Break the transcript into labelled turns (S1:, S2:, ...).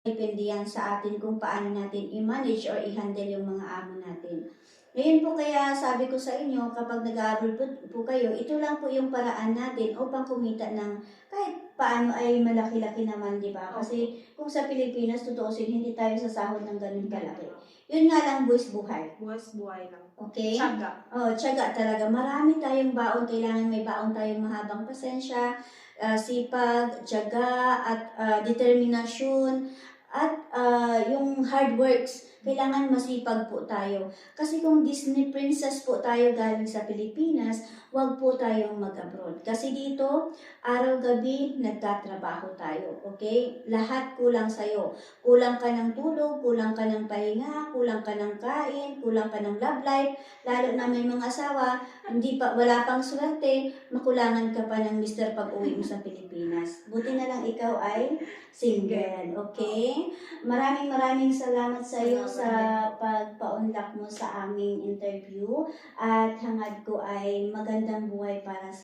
S1: Depende yan sa atin kung paano natin i-manage or i-handle yung mga amo natin. Ngayon po kaya sabi ko sa inyo, kapag nag-abroad po kayo, ito lang po yung paraan natin upang kumita ng kahit paano ay malaki-laki naman, di ba? Kasi kung sa Pilipinas, tutuusin, hindi tayo sasahod ng ganun kalaki. Yun nga lang, buwis buhay.
S2: Buwis buhay lang.
S1: Okay?
S2: Tiyaga.
S1: Tiyaga talaga. Marami tayong baon. Kailangan may baon tayong mahabang pasensya, sipag, tiyaga, at determinasyon, at yung hard works. Kailangan masipag po tayo. Kasi kung Disney princess po tayo galing sa Pilipinas, wag po tayong mag-abroad. Kasi dito, araw-gabi, nagtatrabaho tayo. Okay? Lahat kulang sa'yo. Kulang ka ng tulog, kulang ka ng pahinga, kulang ka ng kain, kulang ka ng love life. Lalo na may mga asawa, wala pang swerte, makulangan ka pa ng mister pag-uwi mo sa Pilipinas. Buti na lang ikaw ay single. Okay? Maraming salamat sa iyo sa pagpa-unlock mo sa aming interview at hangad ko ay magandang buhay para sa